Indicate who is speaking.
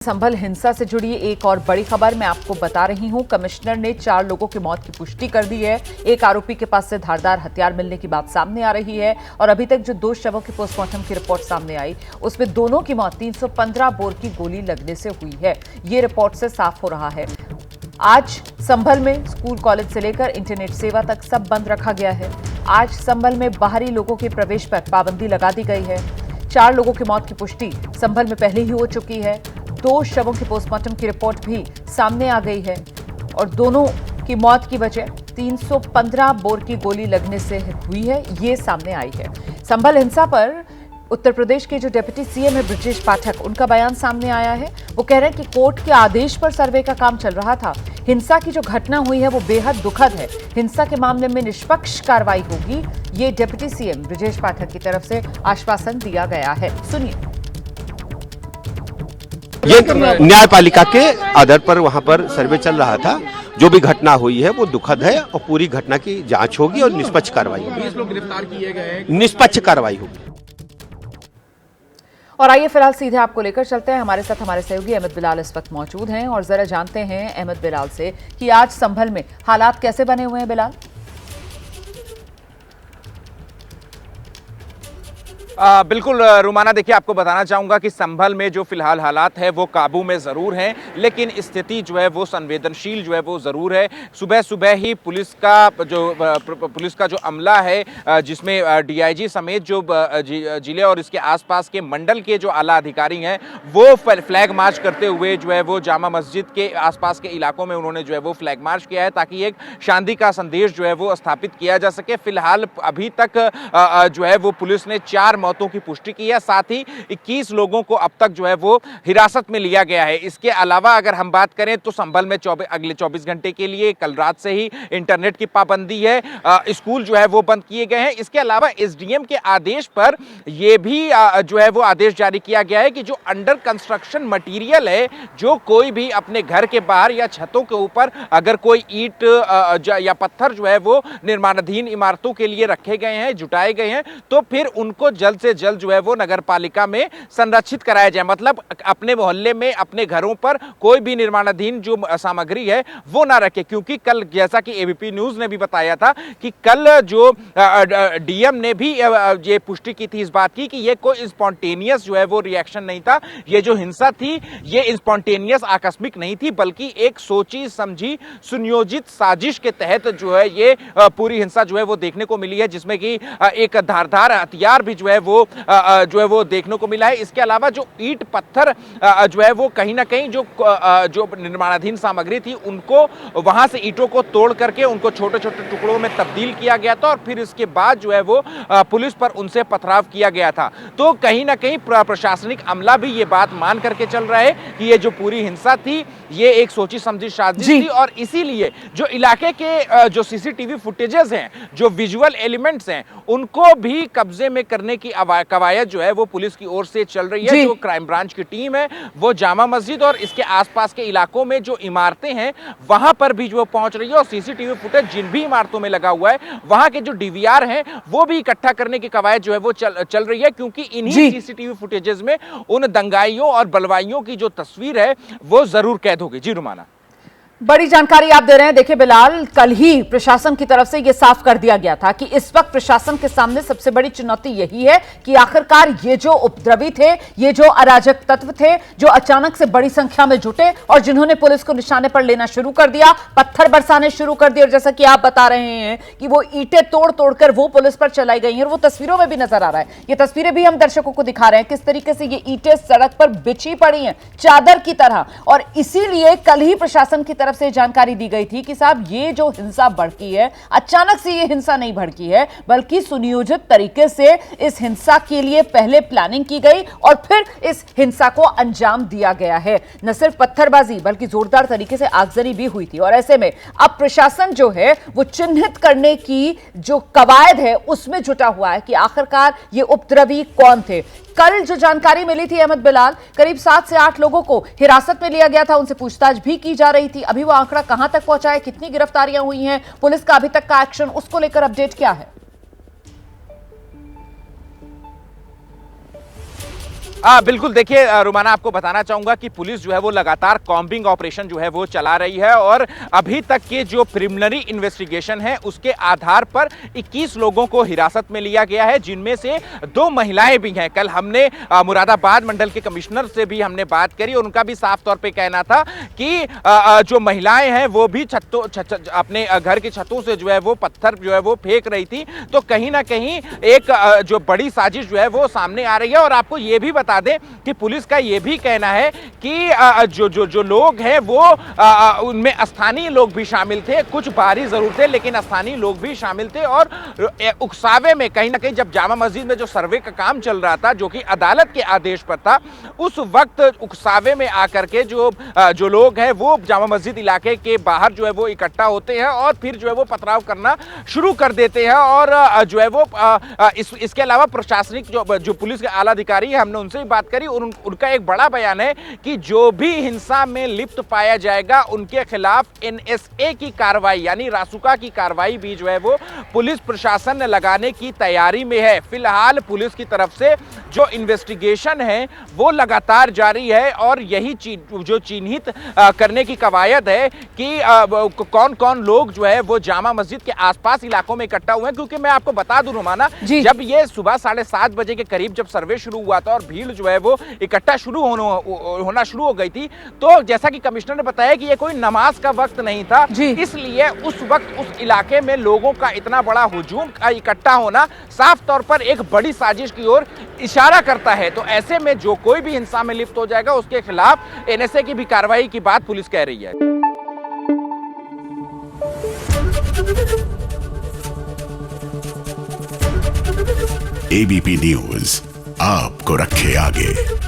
Speaker 1: संभल हिंसा से जुड़ी एक और बड़ी खबर मैं आपको बता रही हूं। कमिश्नर ने 4 लोगों की मौत की पुष्टि कर दी है। एक आरोपी के पास से धारदार हथियार मिलने की बात सामने आ रही है और अभी तक जो 2 शवों की पोस्टमार्टम की रिपोर्ट सामने आई उसमें दोनों की मौत 315 बोर की गोली लगने से हुई है। ये रिपोर्ट से साफ हो रहा है। आज संभल में स्कूल कॉलेज से लेकर इंटरनेट सेवा तक सब बंद रखा गया है। आज संभल में बाहरी लोगों के प्रवेश पर पाबंदी लगा दी गई है। 4 लोगों की मौत की पुष्टि संभल में पहले ही हो चुकी है। 2 शवों की पोस्टमार्टम की रिपोर्ट भी सामने आ गई है और दोनों की मौत की वजह 315 बोर की गोली लगने से हुई है, ये सामने आई है। संभल हिंसा पर उत्तर प्रदेश के जो डिप्टी सीएम है ब्रजेश पाठक, उनका बयान सामने आया है। वो कह रहे हैं कि कोर्ट के आदेश पर सर्वे का काम चल रहा था। हिंसा की जो घटना हुई है वो बेहद दुखद है। हिंसा के मामले में निष्पक्ष कार्रवाई होगी, ये डिप्टी सीएम ब्रजेश पाठक की तरफ से आश्वासन दिया गया है। सुनिए।
Speaker 2: ये न्यायपालिका के आधार पर वहां पर सर्वे चल रहा था। जो भी घटना हुई है वो दुखद है और पूरी घटना की जांच होगी और निष्पक्ष कार्रवाई होगी।
Speaker 3: 20 लोग गिरफ्तार किए गए हैं।
Speaker 2: निष्पक्ष कार्रवाई होगी।
Speaker 1: और आइए फिलहाल सीधे आपको लेकर चलते हैं। हमारे साथ हमारे सहयोगी अहमद बिलाल इस वक्त मौजूद हैं और जरा जानते हैं अहमद बिलाल से कि आज संभल में हालात कैसे बने हुए हैं। बिलाल,
Speaker 3: बिल्कुल रुमाना, देखिए आपको बताना चाहूँगा कि संभल में जो फिलहाल हालात है वो काबू में ज़रूर हैं, लेकिन स्थिति जो है वो संवेदनशील जो है वो ज़रूर है। सुबह सुबह ही पुलिस का जो अमला है, जिसमें डीआईजी समेत जो जिले और इसके आसपास के मंडल के जो आला अधिकारी हैं वो फ्लैग मार्च करते हुए जो है वो जामा मस्जिद के आसपास के इलाकों में उन्होंने जो है वो फ्लैग मार्च किया है ताकि एक शांति का संदेश जो है वो स्थापित किया जा सके। फिलहाल अभी तक जो है वो पुलिस ने 4 मौतों की पुष्टि की है, साथ ही 21 लोगों को अब तक जो है वो हिरासत में लिया गया है। इसके अलावा अगर हम बात करें तो संभल में अगले 24 घंटे के लिए कल रात से ही इंटरनेट की पाबंदी है। स्कूल जो है वो बंद किए गए हैं। इसके अलावा एसडीएम के आदेश पर यह भी जो है वो आदेश जारी किया गया है कि जो अंडर कंस्ट्रक्शन मटेरियल है, जो कोई भी अपने घर के बाहर या छतों के ऊपर अगर कोई ईंट या पत्थर जो है वो निर्माणाधीन इमारतों के लिए रखे गए हैं, जुटाए गए हैं, तो फिर उनको जल्द से जल्द जो है वो नगर पालिका में संरक्षित कराया जाए। मतलब अपने मोहल्ले में, अपने घरों पर कोई भी निर्माणाधीन जो सामग्री है वो ना रखे, क्योंकि कल जैसा कि एबीपी न्यूज ने भी बताया था कि कल जो डीएम ने भी ये पुष्टि की थी इस बात की कि ये कोई स्पॉन्टेनियस जो है वो रिएक्शन नहीं था। ये जो हिंसा थी ये स्पॉन्टेनियस आकस्मिक नहीं थी, बल्कि एक सोची समझी सुनियोजित साजिश के तहत जो है ये पूरी हिंसा जो है वो देखने को मिली है, जिसमें कि एक धारदार हथियार भी जो है वो देखने को मिला है। इसके अलावा जो ईंट पत्थर जो है वो कहीं ना कहीं जो निर्माणाधीन सामग्री थी उनको वहां से ईंटों को तोड़ करके उनको छोटे छोटे टुकड़ों में तब्दील किया गया था और फिर इसके बाद जो है वो पुलिस पर उनसे पथराव किया गया था। तो कहीं ना कहीं प्रशासनिक अमला भी ये बात मान करके चल रहा है कि ये जो पूरी हिंसा थी ये एक सोची समझी साजिश थी और इसीलिए जो इलाके के जो सीसीटीवी फुटेजेस हैं, जो विजुअल एलिमेंट्स हैं, उनको भी कब्जे में करने की कवायद जो है वो पुलिस की ओर से चल रही है। जो क्राइम ब्रांच की टीम है वो जामा मस्जिद और इसके आसपास के इलाकों में जो इमारतें हैं वहां पर भी जो पहुंच रही है और सीसीटीवी फुटेज जिन भी इमारतों में लगा हुआ है वहां के जो डीवीआर हैं वो भी इकट्ठा करने की कवायद जो है वो चल रही है, क्योंकि इन्हीं सीसीटीवी फुटेजेस में उन दंगाइयों और बलवाइयों की जो तस्वीर है वो जरूर कैद होगी। जी रुमाना,
Speaker 1: बड़ी जानकारी आप दे रहे हैं। देखिए बिलाल, कल ही प्रशासन की तरफ से यह साफ कर दिया गया था कि इस वक्त प्रशासन के सामने सबसे बड़ी चुनौती यही है कि आखिरकार ये जो उपद्रवी थे, ये जो अराजक तत्व थे, जो अचानक से बड़ी संख्या में जुटे और जिन्होंने पुलिस को निशाने पर लेना शुरू कर दिया, पत्थर बरसाने शुरू कर दिए और जैसा कि आप बता रहे हैं कि वो ईंटें तोड़ तोड़कर वो पुलिस पर चलाई गई हैं और वो तस्वीरों में भी नजर आ रहा है। ये तस्वीरें भी हम दर्शकों को दिखा रहे हैं किस तरीके से ये ईंटें सड़क पर बिछी पड़ी हैं चादर की तरह। और इसीलिए कल ही प्रशासन की तरफ से जानकारी दी गई थी कि साहब ये जो हिंसा भड़की है, अचानक से ये हिंसा नहीं भड़की है, बल्कि सुनियोजित तरीके से इस हिंसा के लिए पहले प्लानिंग की गई और फिर इस हिंसा को अंजाम दिया गया है। न सिर्फ पत्थरबाजी बल्कि जोरदार तरीके से आगजनी भी हुई थी और ऐसे में अब प्रशासन जो है वो चिन्हित करने की जो कवायद है उसमें जुटा हुआ है कि आखिरकार ये उपद्रवी कौन थे। कल जो जानकारी मिली थी अहमद बिलाल, करीब 7 से 8 लोगों को हिरासत में लिया गया था, उनसे पूछताछ भी की जा रही थी। अभी वो आंकड़ा कहां तक पहुंचा है, कितनी गिरफ्तारियां हुई हैं, पुलिस का अभी तक का एक्शन, उसको लेकर अपडेट क्या है?
Speaker 3: बिल्कुल देखिए रुमाना, आपको बताना चाहूंगा कि पुलिस जो है वो लगातार कॉम्बिंग ऑपरेशन जो है वो चला रही है और अभी तक के जो प्रिलिमिनरी इन्वेस्टिगेशन है उसके आधार पर 21 लोगों को हिरासत में लिया गया है, जिनमें से 2 महिलाएं भी हैं। कल हमने मुरादाबाद मंडल के कमिश्नर से भी हमने बात करी और उनका भी साफ तौर पे कहना था कि जो महिलाएं हैं वो भी अपने घर की छतों से जो है वो पत्थर जो है वो फेंक रही थी। तो कहीं ना कहीं एक जो बड़ी साजिश जो है वो सामने आ रही है। और आपको ये भी बता दें कि पुलिस का यह भी कहना है कि जो लोग हैं वो उनमें स्थानीय लोग भी शामिल थे, कुछ बाहरी जरूर थे लेकिन स्थानीय लोग भी शामिल थे। और उकसावे में कहीं ना कहीं जब जामा मस्जिद में जो सर्वे का काम चल रहा था, जो कि अदालत के आदेश पर था, उस वक्त उकसावे में आकर के जो लोग हैं वो जामा मस्जिद इलाके के बाहर जो है वो इकट्ठा होते हैं और फिर जो है वो पथराव करना शुरू कर देते हैं। और जो है वो इसके अलावा प्रशासनिक जो पुलिस के आला अधिकारी है, हमने उनसे भी बात करी और उनका एक बड़ा बयान है कि जो भी हिंसा में लिप्त पाया जाएगा उनके खिलाफ एनएसए की कार्रवाई यानी रासुका की कार्रवाई भी जो है वो पुलिस प्रशासन लगाने की तैयारी में है। फिलहाल पुलिस की तरफ से जो इन्वेस्टिगेशन है वो लगातार जारी है और यही जो चिन्हित करने की कवायद है कि कौन कौन लोग जो है वो जामा मस्जिद के आसपास इलाकों में इकट्ठा हुए हैं। क्योंकि मैं आपको बता दूं रुमाना, जब ये सुबह 7:30 बजे के करीब जब सर्वे शुरू हुआ था और भीड़ जो है वो इकट्ठा होना शुरू हो गई थी, तो जैसा कि कमिश्नर ने बताया कि ये कोई नमाज का वक्त नहीं था, इसलिए उस वक्त उस इलाके में लोगों का इतना बड़ा हुजूम का इकट्ठा होना साफ तौर पर एक बड़ी साजिश की ओर इशारा करता है। तो ऐसे में जो कोई भी हिंसा में लिप्त हो जाएगा उसके खिलाफ एनएसए की भी कार्रवाई की बात पुलिस कह रही है।
Speaker 4: एबीपी न्यूज आपको रखे आगे।